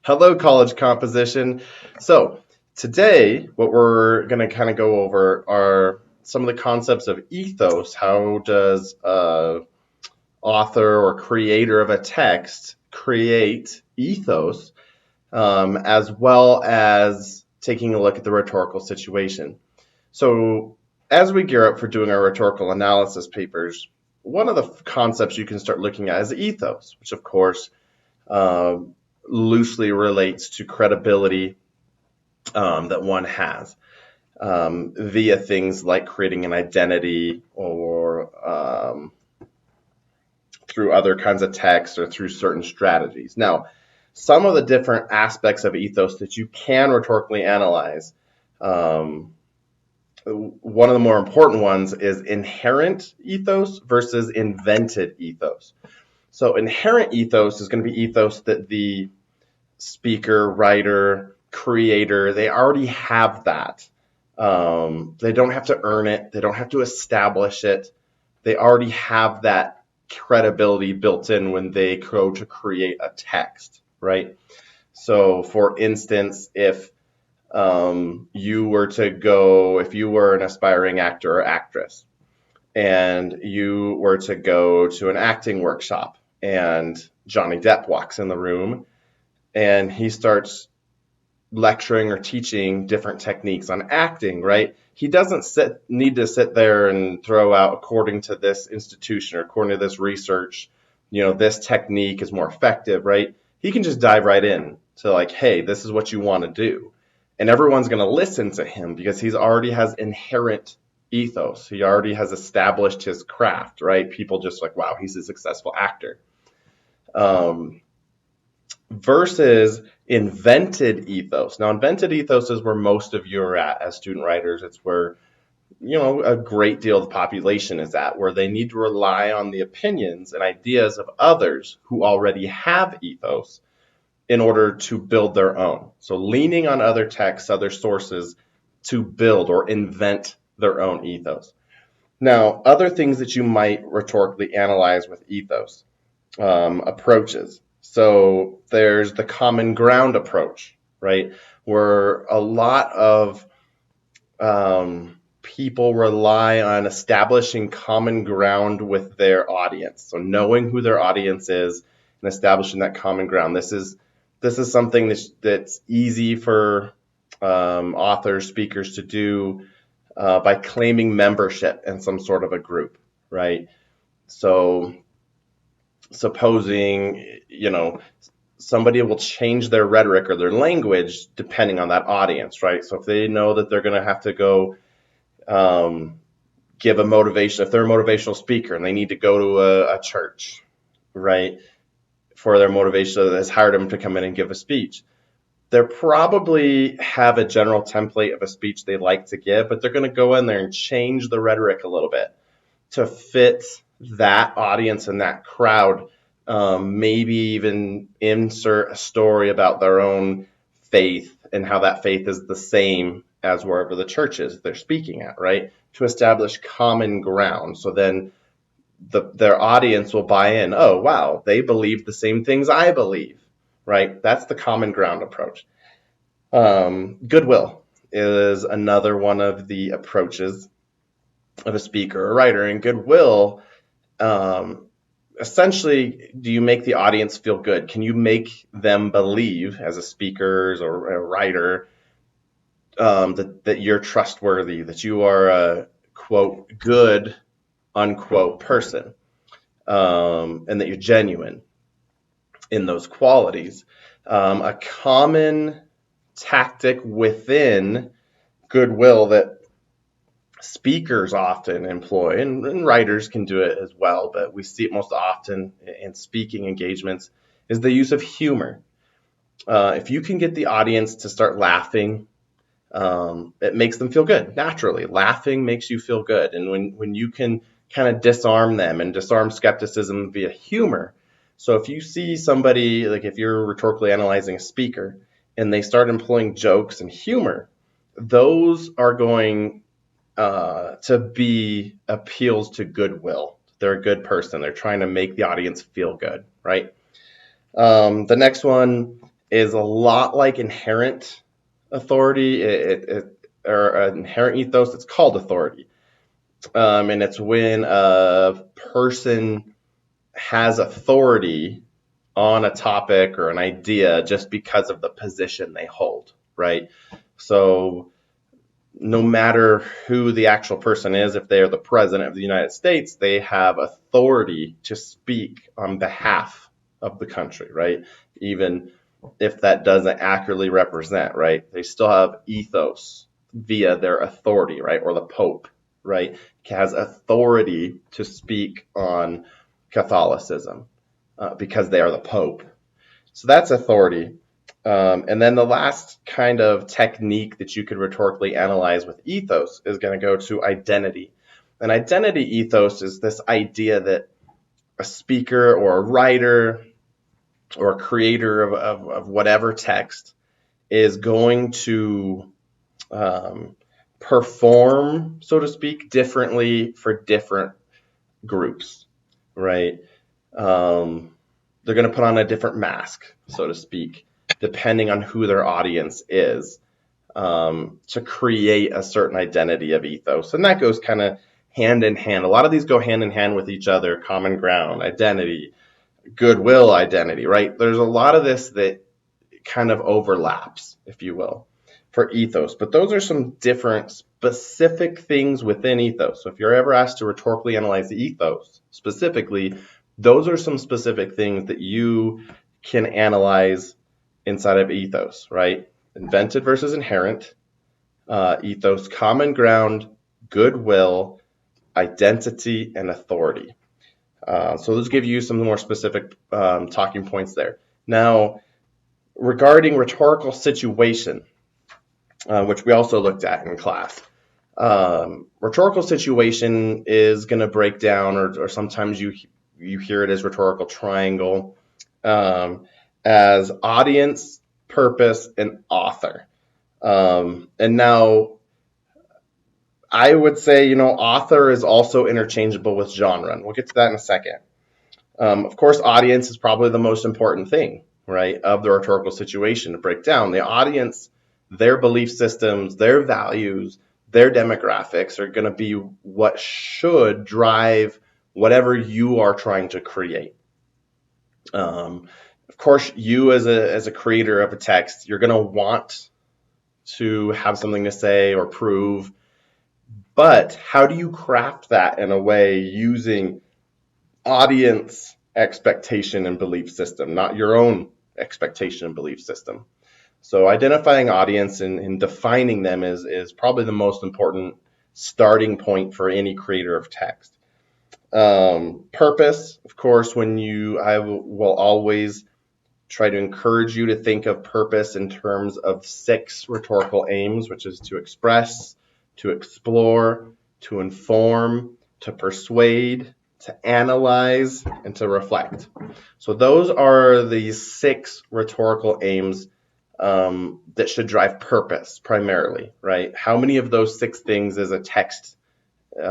Hello, college composition. So, today, what we're going to kind of go over are some of the concepts of ethos. How does a author or creator of a text create ethos, as well as taking a look at the rhetorical situation? So, as we gear up for doing our rhetorical analysis papers, one of the concepts you can start looking at is ethos, which, of course, um, loosely relates to credibility that one has via things like creating an identity or through other kinds of text or through certain strategies. Now, some of the different aspects of ethos that you can rhetorically analyze, one of the more important ones is inherent ethos versus invented ethos. So, inherent ethos is going to be ethos that the speaker, writer, creator, they already have that. They don't have to earn it. They don't have to establish it. They already have that credibility built in when they go to create a text, right? So, for instance, if if you were an aspiring actor or actress, and you were to go to an acting workshop, and Johnny Depp walks in the room and he starts lecturing or teaching different techniques on acting, right? He doesn't need to sit there and throw out, according to this institution or according to this research, this technique is more effective, right? He can just dive right in to like, hey, this is what you want to do. And everyone's going to listen to him because he already has inherent ethos. He already has established his craft, right? People just like, wow, he's a successful actor. Versus invented ethos. Now, invented ethos is where most of you are at as student writers. It's where, a great deal of the population is at, where they need to rely on the opinions and ideas of others who already have ethos in order to build their own. So leaning on other texts, other sources to build or invent their own ethos. Now, other things that you might rhetorically analyze with ethos approaches. So there's the common ground approach, right? Where a lot of people rely on establishing common ground with their audience. So knowing who their audience is and establishing that common ground. This is something that's easy for authors, speakers to do by claiming membership in some sort of a group, right? So supposing, somebody will change their rhetoric or their language depending on that audience, right? So if they know that they're going to have to go give a motivation, if they're a motivational speaker and they need to go to a church, right, for their motivation that has hired them to come in and give a speech, they probably have a general template of a speech they like to give, but they're going to go in there and change the rhetoric a little bit to fit that audience and that crowd, maybe even insert a story about their own faith and how that faith is the same as wherever the church is they're speaking at, right? To establish common ground. So then their audience will buy in. Oh, wow, they believe the same things I believe, right? That's the common ground approach. Goodwill is another one of the approaches of a speaker or writer. And goodwill, essentially, do you make the audience feel good? Can you make them believe, as a speaker or a writer, that you're trustworthy, that you are a, quote, good, unquote, person, and that you're genuine in those qualities? A common tactic within goodwill that speakers often employ, and writers can do it as well, but we see it most often in speaking engagements, is the use of humor. If you can get the audience to start laughing, it makes them feel good naturally. Laughing makes you feel good. And when you can kind of disarm them and disarm skepticism via humor. So if you see somebody, like if you're rhetorically analyzing a speaker and they start employing jokes and humor, those are going to be appeals to goodwill. They're a good person. They're trying to make the audience feel good, right? The next one is a lot like inherent authority, or inherent ethos. It's called authority. And it's when a person has authority on a topic or an idea just because of the position they hold, right? So no matter who the actual person is, if they are the president of the United States, they have authority to speak on behalf of the country, right? Even if that doesn't accurately represent, right? They still have ethos via their authority, right? Or the Pope, right? Has authority to speak on Catholicism because they are the Pope. So that's authority. And then the last kind of technique that you could rhetorically analyze with ethos is going to go to identity. And identity ethos is this idea that a speaker or a writer or a creator of whatever text is going to perform, so to speak, differently for different groups, right? They're going to put on a different mask, so to speak, depending on who their audience is, to create a certain identity of ethos. And that goes kind of hand in hand. A lot of these go hand in hand with each other: common ground, identity, goodwill, identity, right? There's a lot of this that kind of overlaps, if you will, for ethos. But those are some different specific things within ethos. So if you're ever asked to rhetorically analyze the ethos specifically, those are some specific things that you can analyze inside of ethos, right? Invented versus inherent, ethos, common ground, goodwill, identity, and authority. So those give you some more specific talking points there. Now, regarding rhetorical situation, which we also looked at in class, rhetorical situation is going to break down, or sometimes you hear it as rhetorical triangle, as audience, purpose, and author. And now I would say, author is also interchangeable with genre, and we'll get to that in a second. Of course, audience is probably the most important thing, right, of the rhetorical situation to break down. The audience, their belief systems, their values, their demographics are going to be what should drive whatever you are trying to create. Of course, you as a creator of a text, you're going to want to have something to say or prove, but how do you craft that in a way using audience expectation and belief system, not your own expectation and belief system? So identifying audience and defining them is probably the most important starting point for any creator of text. Purpose, of course, I will always try to encourage you to think of purpose in terms of 6 rhetorical aims, which is to express, to explore, to inform, to persuade, to analyze, and to reflect. So those are the 6 rhetorical aims that should drive purpose primarily, right? How many of those 6 things is a text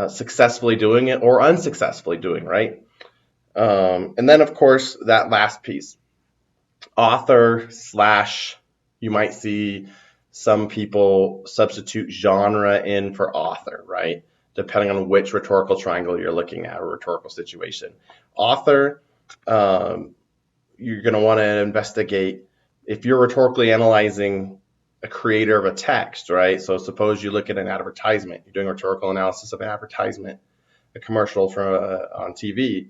successfully doing it or unsuccessfully doing, right? And then, of course, that last piece, author / you might see some people substitute genre in for author, right? Depending on which rhetorical triangle you're looking at or rhetorical situation. Author, you're going to want to investigate if you're rhetorically analyzing a creator of a text, right? So suppose you look at an advertisement, you're doing rhetorical analysis of an advertisement, a commercial on TV.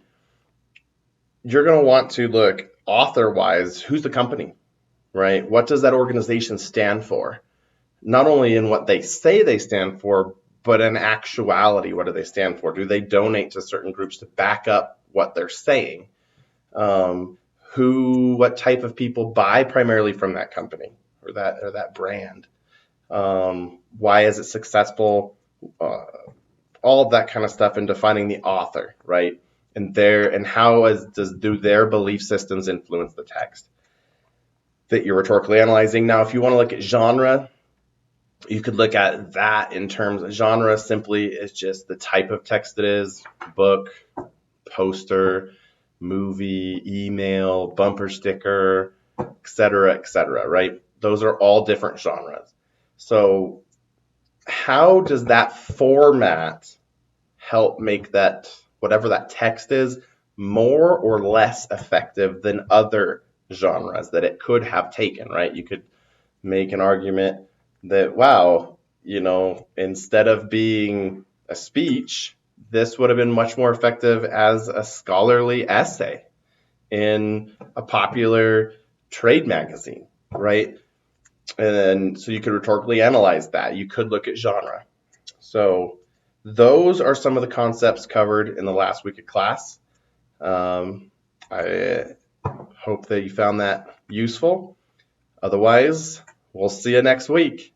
You're going to want to look author-wise, who's the company, right? What does that organization stand for? Not only in what they say they stand for, but in actuality, what do they stand for? Do they donate to certain groups to back up what they're saying? What type of people buy primarily from that company or that brand? Why is it successful? All of that kind of stuff, and defining the author, right? And how do their belief systems influence the text that you're rhetorically analyzing? Now, if you want to look at genre, you could look at that in terms of genre simply is just the type of text it is: book, poster, movie, email, bumper sticker, etc., right? Those are all different genres. So how does that format help make that, whatever that text is, more or less effective than other genres that it could have taken, right? You could make an argument that, wow, instead of being a speech, this would have been much more effective as a scholarly essay in a popular trade magazine, right? And so you could rhetorically analyze that. You could look at genre. So those are some of the concepts covered in the last week of class. I hope that you found that useful. Otherwise, we'll see you next week.